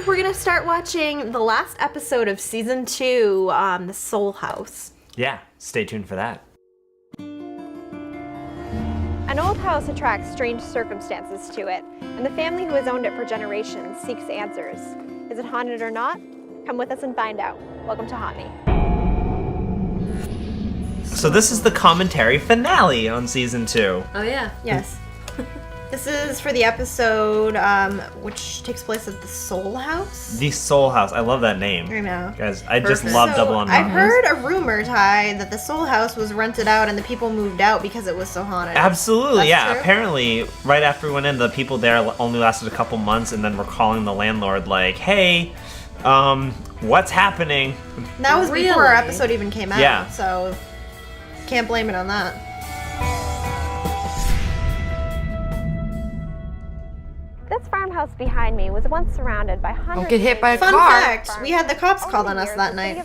we're going to start watching the last episode of Season 2, The Soule House. Yeah, stay tuned for that. An old house attracts strange circumstances to it, and the family who has owned it for generations seeks answers. Is it haunted or not? Come with us and find out. Welcome to Haunt Me. So this is the commentary finale on Season 2. Oh, yeah. Yes. This is for the episode which takes place at the Soule House. The Soule House. I love that name. I know. Guys, I just love So, double entendres. I've heard a rumor, Ty, that the Soule House was rented out and the people moved out because it was so haunted. Absolutely, That's yeah. true? Apparently, right after we went in, the people there only lasted a couple months, and then were calling the landlord like, hey, what's happening? And that was before our Really? episode even came out. Yeah. So, can't blame it on that. This farmhouse behind me was once surrounded by hundreds Don't get hit by a Fun car. fact, we had the cops called on us that night.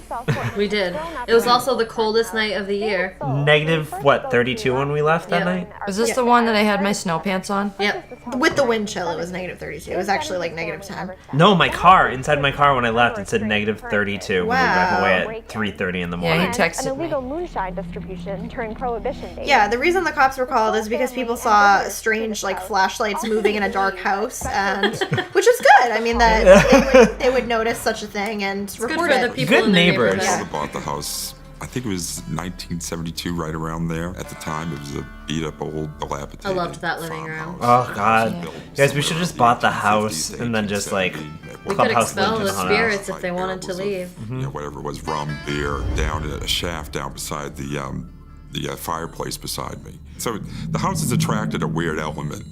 We did. It was also the coldest night of the year. Negative, what, 32 when we left that Yeah. night? Was this the one that I had my snow pants on? Yep. With the wind chill, it was negative 32. It was actually like negative 10. No, my car. Inside my car when I left, it said negative 32 when we drove away Wow. at 3:30 in the Yeah, morning. he And texted an illegal me. moonshine distribution during Prohibition days. Yeah, the reason the cops were called is because people saw strange, like, flashlights moving in a dark house, and which is good. I mean, that they would notice such a thing and Good report for it. the people Good in their neighbors. neighborhood. Yeah. I bought the house, I think it was 1972, right around there. At the time, it was a beat-up, old, dilapidated I loved that living room. farmhouse. Oh, God. Built Guys, we should somewhere just in bought the 1850s house to and then just, like, 1870. We could Clubhouse expel lived in the the haunted house. spirits if they wanted to There was leave. You know, whatever it was, rum, beer, down in a shaft down beside the fireplace beside me. So the house has attracted a weird element.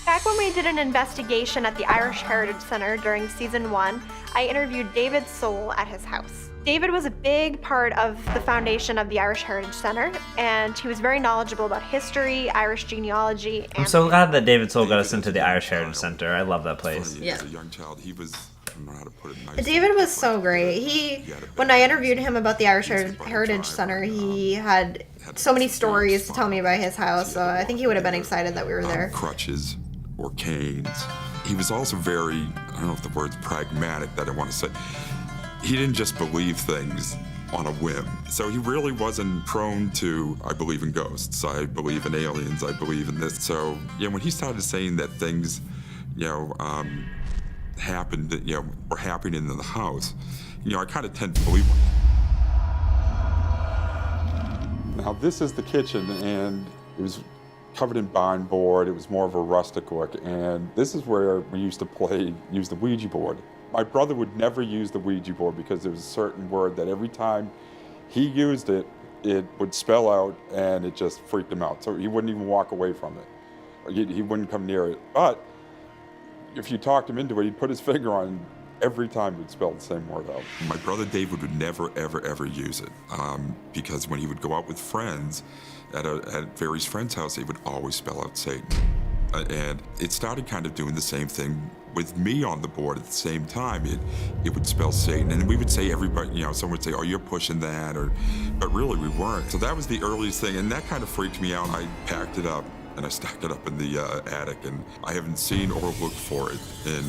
Back when we did an investigation at the Irish Heritage Center during Season 1, I interviewed David Soule at his house. David was a big part of the foundation of the Irish Heritage Center, and he was very knowledgeable about history, Irish genealogy, and I'm so glad that David Soule got us into the Irish Heritage Center. I love that place. Funny, Yeah. As a young child, he was, I don't know how to put it nicely. David was so great. When I interviewed him about the Irish Heritage Center, he had so many stories to tell me about his house, so I think he would have been excited that we were there. Crutches or canes. He was also very, I don't know if the word's pragmatic that I want to say. He didn't just believe things on a whim. So he really wasn't prone to, I believe in ghosts, I believe in aliens, I believe in this. So, yeah, when he started saying that things, happened, were happening in the house, I kind of tend to believe him. Now this is the kitchen, and it was covered in barn board. It was more of a rustic look, and this is where we used to use the Ouija board. My brother would never use the Ouija board because there was a certain word that every time he used it, it would spell out, and it just freaked him out. So he wouldn't even walk away from it. He wouldn't come near it. But if you talked him into it, he'd put his finger on it. Every time he'd spell the same word out. My brother David would never, ever, ever use it because when he would go out with friends at various friends' house, he would always spell out Satan. And it started kind of doing the same thing with me on the board at the same time. It would spell Satan, and we would say everybody, someone would say, "Oh, you're pushing that," but really we weren't. So that was the earliest thing, and that kind of freaked me out. I packed it up and I stuck it up in the attic, and I haven't seen or looked for it in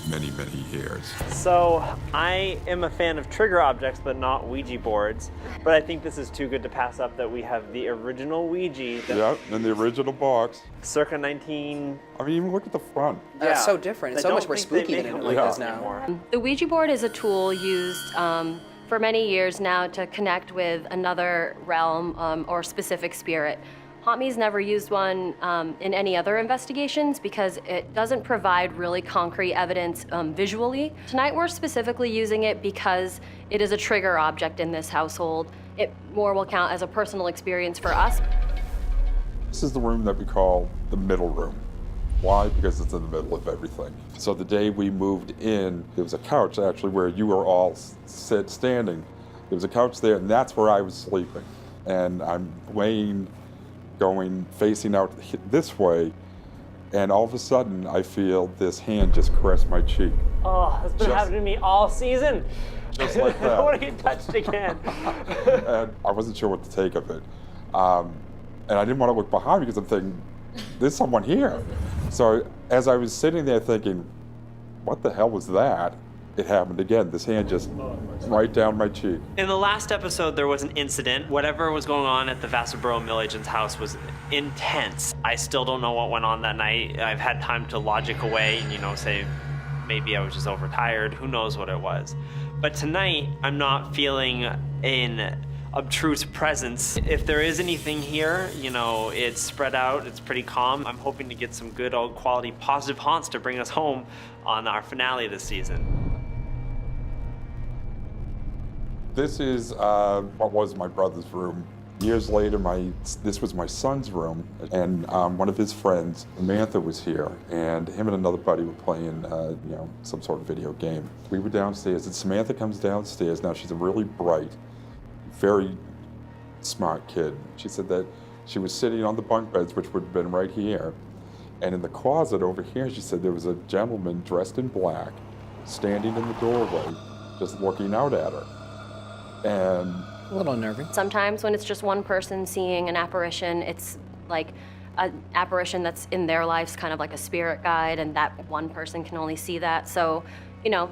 many, many years. So, I am a fan of trigger objects, but not Ouija boards. But I think this is too good to pass up that we have the original Ouija. Yep, in the original box. Circa 19... I mean, even look at the front. It's so different. It's I so much don't more think they spooky make than it them like like is this now. anymore. The Ouija board is a tool used for many years now to connect with another realm or specific spirit. Haunt Me's never used one in any other investigations because it doesn't provide really concrete evidence visually. Tonight we're specifically using it because it is a trigger object in this household. It more will count as a personal experience for us. This is the room that we call the middle room. Why? Because it's in the middle of everything. So the day we moved in, there was a couch actually where you were all standing. There was a couch there, and that's where I was sleeping. And I'm facing out this way, and all of a sudden I feel this hand just caress my cheek. Oh, that's been happening to me all season. Just like I don't want that. to get touched again. And I wasn't sure what to take of it. And I didn't want to look behind me because I'm thinking, there's someone here. So as I was sitting there thinking, what the hell was that? It happened again. This hand just right down my cheek. In the last episode, there was an incident. Whatever was going on at the Vassarboro Mill Agent's house was intense. I still don't know what went on that night. I've had time to logic away and, say maybe I was just overtired. Who knows what it was. But tonight, I'm not feeling an obtruse presence. If there is anything here, it's spread out, it's pretty calm. I'm hoping to get some good old quality positive haunts to bring us home on our finale this season. This is what was my brother's room. Years later, this was my son's room, and one of his friends, Samantha, was here, and him and another buddy were playing, some sort of video game. We were downstairs, and Samantha comes downstairs. Now, she's a really bright, very smart kid. She said that she was sitting on the bunk beds, which would have been right here, and in the closet over here, she said there was a gentleman dressed in black, standing in the doorway, just looking out at her. And a little unnerving. Sometimes when it's just one person seeing an apparition, it's like an apparition that's in their lives, kind of like a spirit guide, and that one person can only see that. So,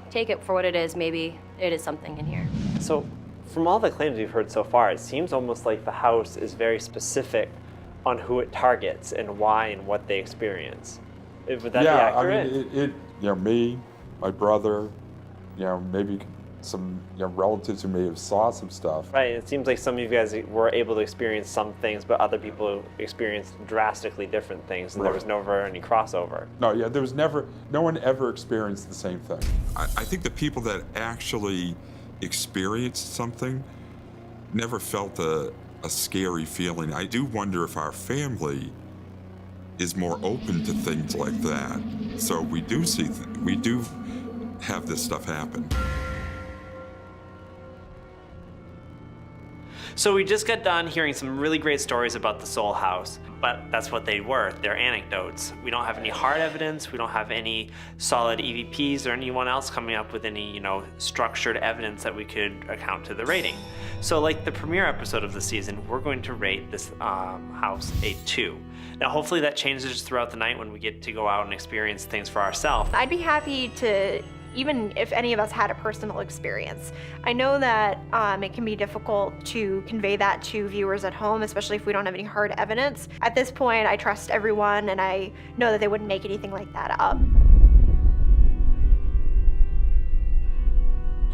take it for what it is. Maybe it is something in here. So, from all the claims we've heard so far, it seems almost like the house is very specific on who it targets and why and what they experience. Would that be accurate? I mean, me, my brother, maybe some relatives who may have saw some stuff. Right, it seems like some of you guys were able to experience some things, but other people experienced drastically different things, and there was never any crossover. No one ever experienced the same thing. I think the people that actually experienced something never felt a scary feeling. I do wonder if our family is more open to things like that. So we do have this stuff happen. So we just got done hearing some really great stories about the Soule house, but that's what they were. They're anecdotes. We don't have any hard evidence. We don't have any solid EVPs or anyone else coming up with any, structured evidence that we could account to the rating. So like the premiere episode of the season, we're going to rate this house a 2. Now hopefully that changes throughout the night when we get to go out and experience things for ourselves. I'd be happy to, even if any of us had a personal experience. I know that it can be difficult to convey that to viewers at home, especially if we don't have any hard evidence. At this point, I trust everyone, and I know that they wouldn't make anything like that up.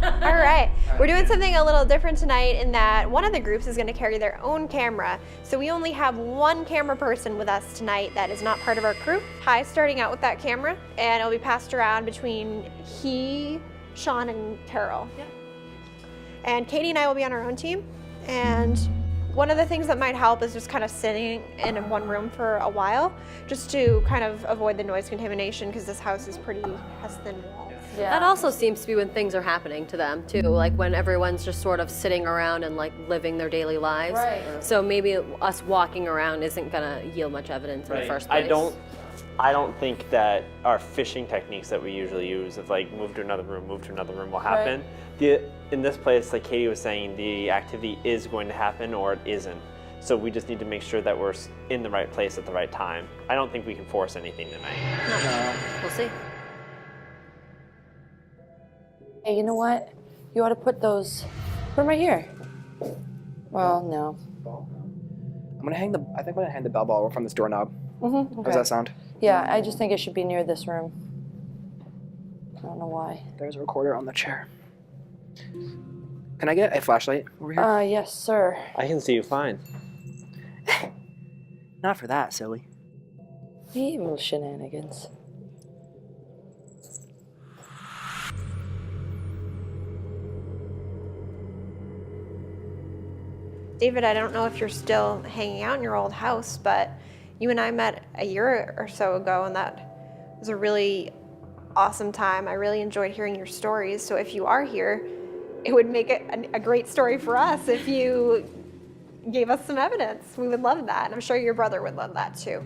All right, we're doing something a little different tonight in that one of the groups is going to carry their own camera. So we only have one camera person with us tonight that is not part of our crew. Ty's starting out with that camera, and it'll be passed around between he, Sean, and Carol. Yep. And Katie and I will be on our own team. And one of the things that might help is just kind of sitting in one room for a while, just to kind of avoid the noise contamination, because this house has thin walls. Yeah. That also seems to be when things are happening to them too, like when everyone's just sort of sitting around and like living their daily lives. Right. So maybe us walking around isn't gonna yield much evidence in the first place. I don't think that our fishing techniques that we usually use of like move to another room will happen. Right. In this place, like Katie was saying, the activity is going to happen or it isn't. So we just need to make sure that we're in the right place at the right time. I don't think we can force anything tonight. No. We'll see. Hey, you know what? You ought to put them right here. Well, no. I think I'm gonna hang the bell ball from this doorknob. Okay. How does that sound? Yeah, I just think it should be near this room. I don't know why. There's a recorder on the chair. Can I get a flashlight over here? Yes, sir. I can see you fine. Not for that, silly. You little shenanigans. David, I don't know if you're still hanging out in your old house, but you and I met a year or so ago, and that was a really awesome time. I really enjoyed hearing your stories. So if you are here, it would make it a great story for us if you gave us some evidence. We would love that. And I'm sure your brother would love that too.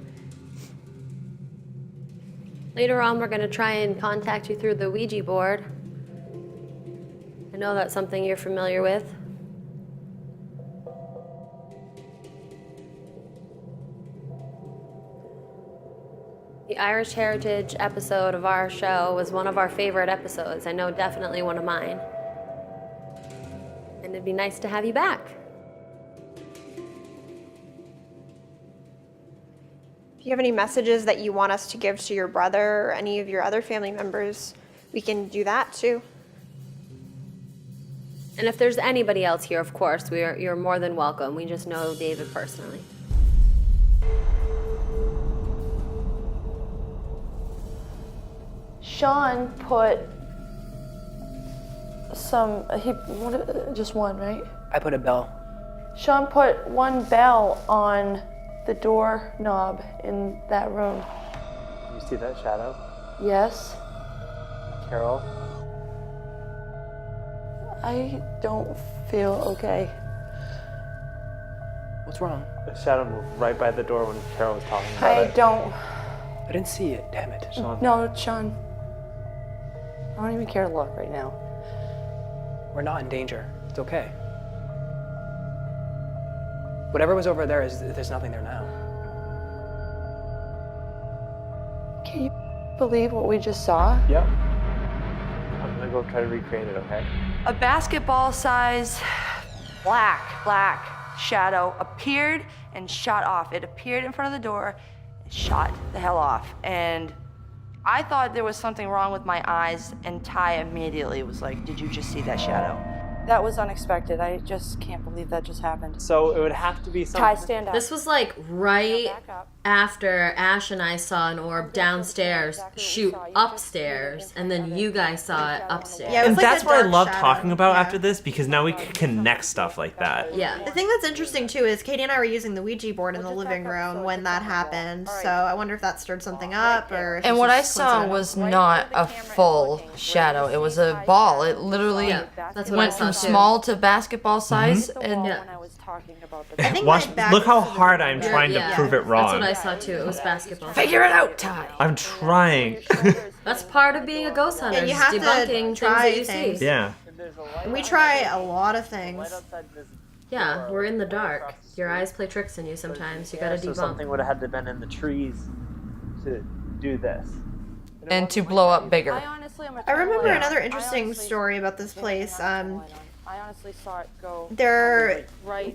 Later on, we're going to try and contact you through the Ouija board. I know that's something you're familiar with. The Irish Heritage episode of our show was one of our favorite episodes. I know definitely one of mine. And it'd be nice to have you back. If you have any messages that you want us to give to your brother or any of your other family members, we can do that too. And if there's anybody else here, of course, you're more than welcome. We just know David personally. Sean put just one, right? I put a bell. Sean put one bell on the door knob in that room. You see that shadow? Yes. Carol? I don't feel okay. What's wrong? The shadow moved right by the door when Carol was talking about I it. don't. I didn't see it, damn it. Sean. No, Sean. I don't even care to look right now. We're not in danger. It's okay. Whatever was over there there's nothing there now. Can you believe what we just saw? Yep. I'm gonna go try to recreate it, okay? A basketball size black shadow appeared and shot off. It appeared in front of the door and shot the hell off. And I thought there was something wrong with my eyes, and Ty immediately was like, "Did you just see that shadow?" That was unexpected. I just can't believe that just happened. So it would have to be something. Ty, stand up. This was like right after Ash and I saw an orb downstairs shoot upstairs, and then you guys saw it upstairs. Yeah, it was And like that's a what I dark love shadow. talking about Yeah. after this, because now we can connect stuff like that. Yeah. The thing that's interesting too is Katie and I were using the Ouija board in the living room when that happened. So I wonder if that stirred something up or. If And it's what I just saw coincidental. was not a full shadow. It was a ball. It literally Yeah, that's what I went saw from too. small to basketball size. Mm-hmm. And Yeah. I think Watch, my back look how was a hard little I'm bit- trying Yeah. to prove it wrong. That's what I saw too. It was basketball. Figure it out, Ty. I'm trying. That's part of being a ghost hunter. And you is have to debunking things try that you things. see. Yeah. We try a lot of things. Yeah, we're in the dark. Your eyes play tricks on you sometimes. You gotta So debunk. something would have had to been in the trees to do this. And to blow up bigger. I remember another interesting story about this place. I honestly saw it go.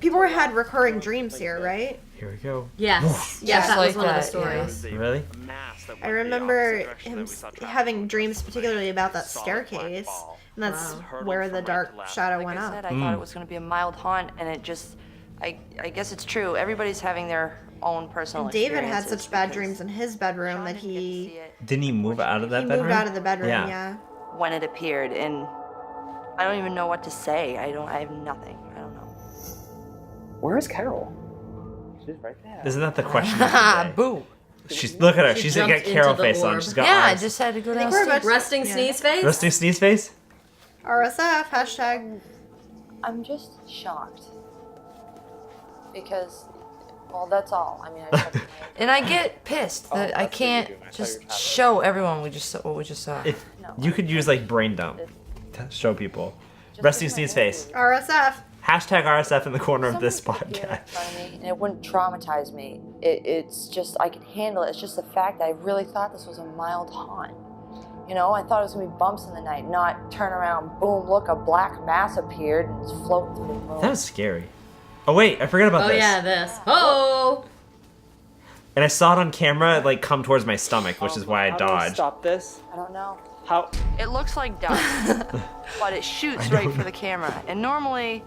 People had recurring dreams here, right? Here we go. Yes. Yeah. Yes, that was Just one of the like that, stories. Really? I remember him having dreams particularly about that staircase, and that's where the dark shadow went Like I said, up. I thought it was going to be a mild haunt, and it just, I guess it's true. Everybody's having their own personal David had experiences such bad because dreams in his bedroom that Sean didn't get to he see it Didn't he move out of that he bedroom? moved out of the bedroom. Yeah. Yeah. when it appeared, and I don't even know what to say. I have nothing. I don't know. Where is Carol? She's right there. Isn't that the question? of the day? Boo. She's look at her. She She's jumped got Carol into the face on. orb. She's got Yeah, I eyes. just had to go I think we're downstairs. about Resting sneeze face? Rusty sneeze face. RSF hashtag. I'm just shocked. Because, well, that's all. I mean, I and I get pissed that I can't just show everyone what we just saw. If you could use like brain dump to show people. Resting sneeze face. RSF. Hashtag RSF in the corner of this podcast. And it wouldn't traumatize me. It's just, I can handle it. It's just the fact that I really thought this was a mild haunt. You know, I thought it was going to be bumps in the night, not turn around, boom, look, a black mass appeared and it's floating through the room. That was scary. Oh wait, I forgot about Oh this. yeah, this. Oh! And I saw it on camera like come towards my stomach, which is why I How do we dodged. stop this? I don't know. How? It looks like dust, but it shoots right for the camera. And normally,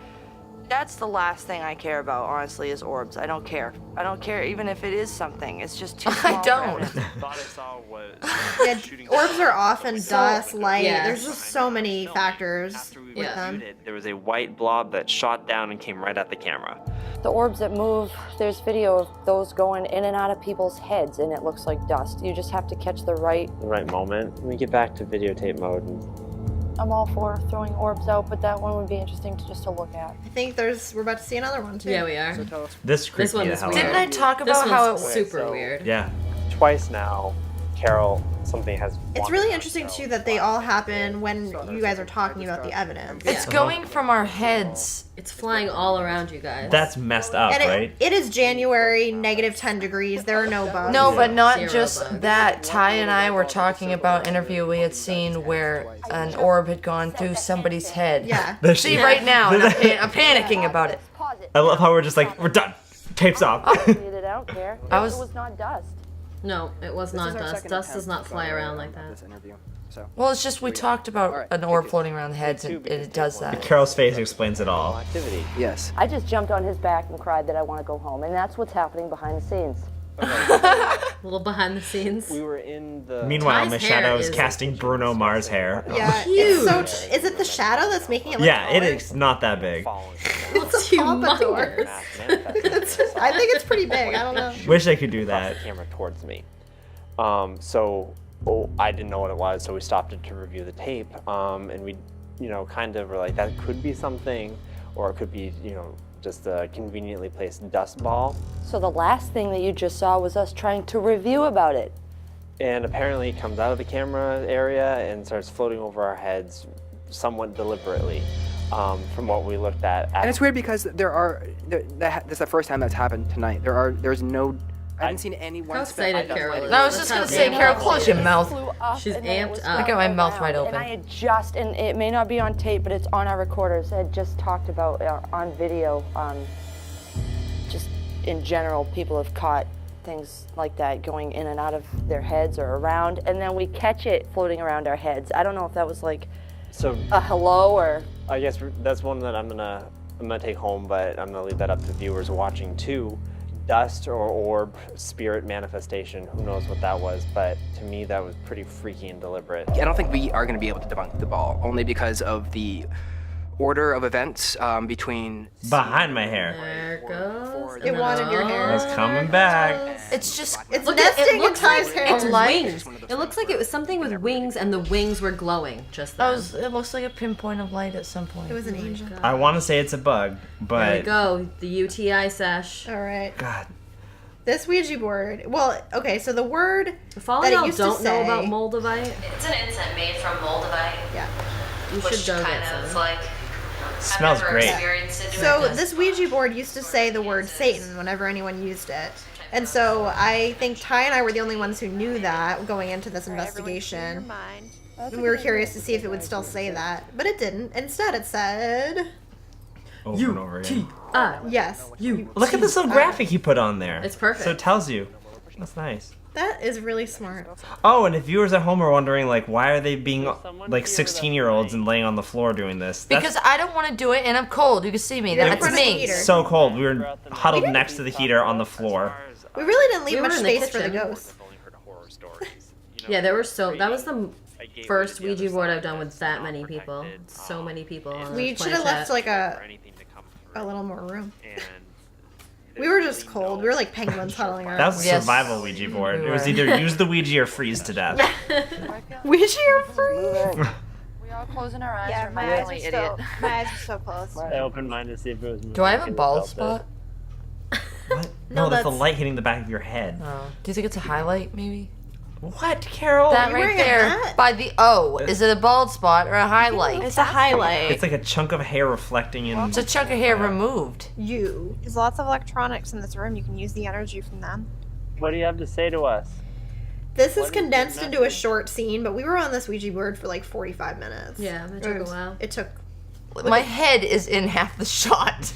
that's the last thing I care about, honestly, is orbs. I don't care. I don't care even if it is something. It's just too small. I don't. for evidence. Thought I saw was Yeah, orbs are often dust, light. yeah. There's just so many factors After we with Yeah. them. reviewed it, there was a white blob that shot down and came right at the camera. The orbs that move, there's video of those going in and out of people's heads and it looks like dust. You just have to catch the right. The right moment. Let me get back to videotape mode. I'm all for throwing orbs out, but that one would be interesting to look at. I think we're about to see another one too. Yeah, we are. This creeped This one me the is hell weird. Didn't out. I talk This about how it one's was? super so- weird. Yeah. Twice now, Carol, something has. It's really interesting too that they all happen when you guys are talking about the evidence. It's going from our heads. It's flying all around you guys. That's messed up, And right? it is January, negative 10 degrees. There are no bugs. No, but not Zero just bugs. that. Ty and I were talking about an interview we had seen where an orb had gone through somebody's head. Yeah. See, right now, and I'm panicking about it. I love how we're just like, we're done. Tape's off. I don't care. I It was- was not dust. No, it was not dust. Dust does not fly around like that. This interview. So. Well, it's just we talked about an orb floating around the heads, and it does that. Carol's face explains it all. Activity. Yes. I just jumped on his back and cried that I want to go home, and that's what's happening behind the scenes. A little behind the scenes. We were in the. Meanwhile, Ty's Miss hair Shadow is is- casting Bruno Mars hair. Yeah, Huge. it's so. Is it the shadow that's making it look Yeah, it taller? is not that big. It's a pompadour. Humongous. I think it's pretty big. I don't know. Wish I could do Across that. the camera towards me. So I didn't know what it was, so we stopped it to review the tape, and we, kind of were like, that could be something, or it could be, just a conveniently placed dust ball. So the last thing that you just saw was us trying to review about it. And apparently it comes out of the camera area and starts floating over our heads somewhat deliberately, from what we looked at. And it's weird because that's the first time that's happened tonight. I haven't seen anyone. How excited Carol is. I was just gonna say, Carol, close your mouth. She's And then it amped was up. flying I got my mouth around, wide open. And I had just, and it may not be on tape, but it's on our recorders. I had just talked about on video, just in general, people have caught things like that going in and out of their heads or around, and then we catch it floating around our heads. I don't know if that was like So a hello or. I guess that's one that I'm gonna take home, but I'm gonna leave that up to viewers watching too. Dust or orb spirit manifestation, who knows what that was, but to me that was pretty freaky and deliberate. I don't think we are going to be able to debunk the ball, only because of the order of events between. Behind my hair. There it goes. It wanted your hair. It's coming back. It's just, It's Look at nesting it. in Looks Ty's like hair. it's light. wings. It looks like it was something with wings, and the wings were glowing just then. it looks like a pinpoint of light at some point. It was an angel. I want to say it's a bug, There we but go. The UTI sesh. All right. God, This Ouija board. Well, okay, so the word If all that it y'all used to don't know say. about moldavite, It's an incense made from moldavite, Yeah. you which should go kind get of some. like smells I've never great. experienced it doing So this. this Ouija board used to say the word Satan whenever anyone used it. And so I think Ty and I were the only ones who knew that going into this investigation. Mind. And we were curious to see if it would still say that. But it didn't. Instead it said over and over again. yes. Look at this little graphic he put on there. It's perfect. So it tells you. That's nice. That is really smart. Oh, and if viewers at home are wondering, like, why are they being like 16-year-olds and laying on the floor doing this? That's Because I don't want to do it, and I'm cold. You can see me. That's front of the me. heater. so cold. We were huddled next to the heater on the floor. We really didn't leave We were much in the space for the kitchen. ghosts. Yeah, there were that was the first Ouija board I've done with that many people. So many people on We the should have left planchette. like a little more room. We were just cold. We were like penguins huddling around. That was a Yes. survival Ouija board. We It was were. either use the Ouija or freeze to death. Ouija or free? We all closing our eyes. Yeah, my eyes are still closed. I opened mine to see if it was. Do I have a bald spot? What? No, No, that's the that's- light hitting the back of your head. Oh. Do you think it's a highlight, maybe? What, Carol? That you right wearing a there hat? by the O. Is it a bald spot or a highlight? It's a highlight. It's like a chunk of hair reflecting in. It's a chunk of hair removed. You. There's lots of electronics in this room. You can use the energy from them. What do you have to say to us? This is condensed into a short scene, but we were on this Ouija board for like 45 minutes. Yeah, it took a while. It took. My head is in half the shot.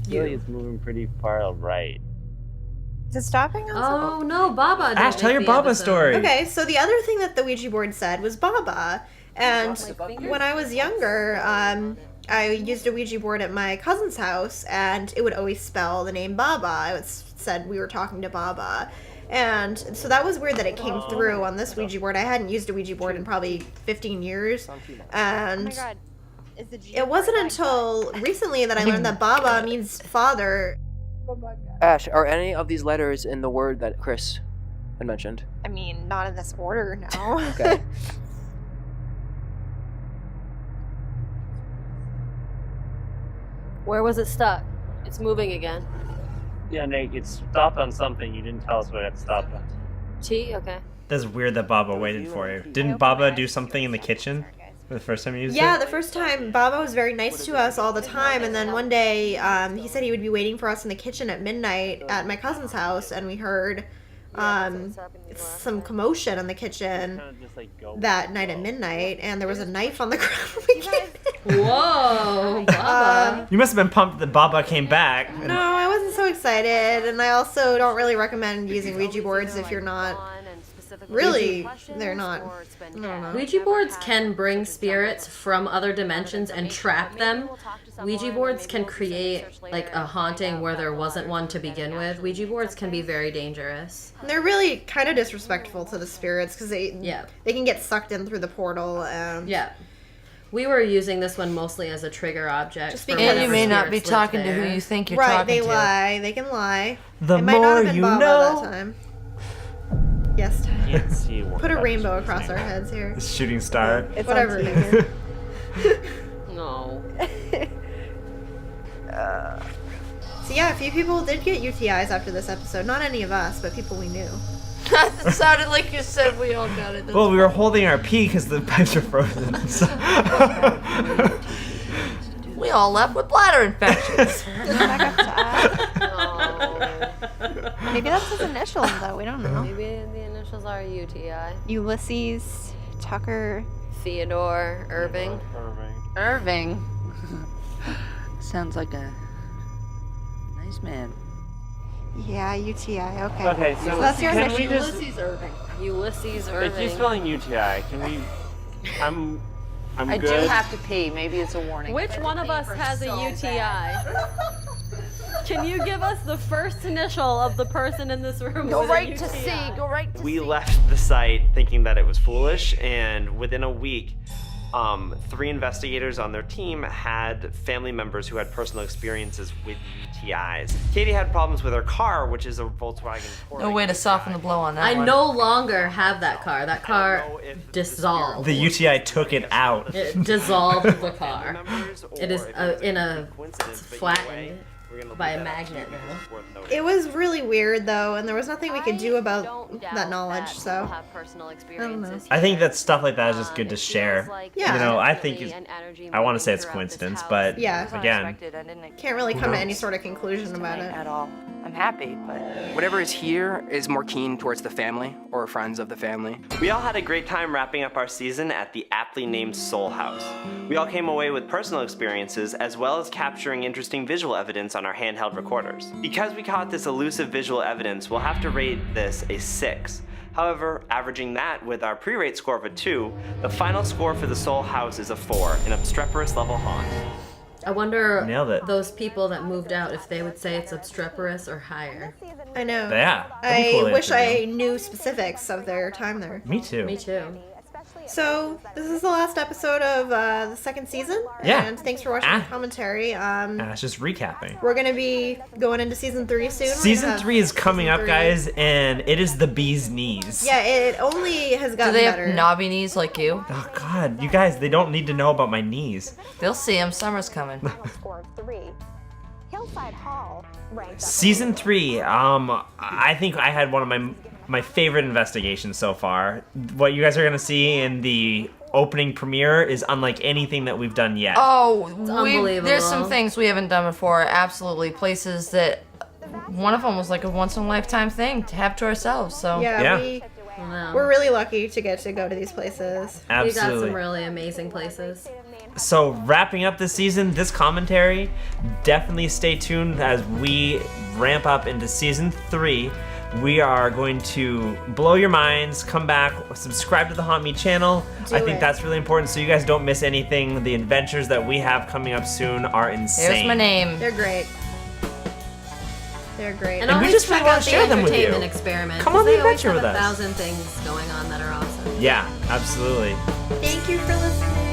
Really, it's moving pretty far right. Is it stopping us? Oh no, Baba! didn't Ash, tell make your the Baba episode. story. Okay, so the other thing that the Ouija board said was Baba. And when I was younger, I used a Ouija board at my cousin's house, and it would always spell the name Baba. It said we were talking to Baba. And so that was weird that it came through on this Ouija board. I hadn't used a Ouija board in probably 15 years. And Oh my god. Is the G it wasn't until recently that I learned that Baba means father. Ash, are any of these letters in the word that Chris had mentioned? I mean, not in this order, no. Okay. Where was it stuck? It's moving again. Yeah, Nate, it stopped on something. You didn't tell us what it stopped on. T? Okay. That's weird that Baba waited for you. Didn't Baba do something in the kitchen the first time you used it? Yeah, the first time Baba was very nice to us all the time, and then one day he said he would be waiting for us in the kitchen at midnight at my cousin's house, and we heard some commotion in the kitchen that night at midnight, and there was a knife on the ground when we came in. Whoa, Baba. You must have been pumped that Baba came back. No, I wasn't so excited, and I also don't really recommend using Ouija boards if you're not really, they're not. I don't know. Ouija boards can bring spirits from other dimensions and trap them. Ouija boards can create like a haunting where there wasn't one to begin with. Ouija boards can be very dangerous. And they're really kind of disrespectful to the spirits because they can get sucked in through the portal. Yeah. We were using this one mostly as a trigger object. Just for because And you may not be spirits talking lived to who there. you think you're Right, talking they to. lie. They can lie. The It might not more have been you Baba know. that time. Yes, Ty. Can't see what Put a that rainbow is. across our heads here. Shooting star. Whatever it is. No. So yeah, a few people did get UTIs after this episode. Not any of us, but people we knew. It sounded like you said we all got it. Well, we were holding our pee because the pipes are frozen. So. We all left with bladder infections. Back up to us. Maybe that's his initials, though. We don't know. Maybe the initials are UTI. Ulysses, Tucker. Theodore, Irving. Irving. Sounds like a nice man. Yeah, UTI. Okay. Okay, so that's your can we initials. just? Ulysses If Irving. you're spelling UTI, can we? I'm I good. do have to pee. Maybe it's a warning. Which one of us has a UTI? Can you give us the first initial of the person in this room? Go with a right to UTI? C. Go right to We C. left the site thinking that it was foolish, and within a week, 3 investigators on their team had family members who had personal experiences with UTIs. Katie had problems with her car, which is a Volkswagen Touareg. No way to soften the blow on that I one. no longer have that car. That car dissolved. The UTI took it out. It dissolved the car. It is in a flattened by a magnet now. It was really weird though, and there was nothing we could do about that knowledge. That So people have personal I don't know. experiences. I think that stuff like that is just good to share. Yeah. You know, I think I want to say it's coincidence, but Yeah. again, can't really Who come to knows? any sort of conclusion about it. At all. I'm happy, but Whatever is here is more keen towards the family or friends of the family. We all had a great time wrapping up our season at the aptly named Soule House. We all came away with personal experiences as well as capturing interesting visual evidence on our handheld recorders. Because we caught this elusive visual evidence, we'll have to rate this a 6. However, averaging that with our pre-rate score of a 2, the final score for the Soule House is a 4, an obstreperous level haunt. I wonder Nailed it. those people that moved out if they would say it's obstreperous or higher. I know. yeah. that'd be I cool to wish I interview. knew specifics of their time there. Me too. Me too. So this is the last episode of the second season. Yeah. And thanks for watching the commentary. It's just recapping. We're gonna be going into season 3 soon. We're Season gonna have 3 is coming season up, 3. guys, and it is the bee's knees. Yeah, it only has do gotten they better. have knobby knees like you? Oh God, you guys, they don't need to know about my knees. They'll see them. Summer's coming. Score of 3. Hillside Hall ranked Season 3, I think I had one of my favorite investigations so far. What you guys are gonna see in the opening premiere is unlike anything that we've done yet. Oh, unbelievable. there's some things we haven't done before. Absolutely, places that one of them was like a once in a lifetime thing to have to ourselves. So Yeah, Wow. we're really lucky to get to go to these places. We got Absolutely. some really amazing places. So wrapping up this season, this commentary, definitely stay tuned as we ramp up into season 3. We are going to blow your minds, come back, subscribe to the Haunt Me channel. I think that's really important so you guys don't miss anything. The adventures that we have coming up soon are insane. There's my name. They're great. They're great. And we always just check really wanna out the share them with you. entertainment experiment. Come on they the always adventure have with us. 1,000 things going on that are awesome. Yeah, absolutely. Thank you for listening.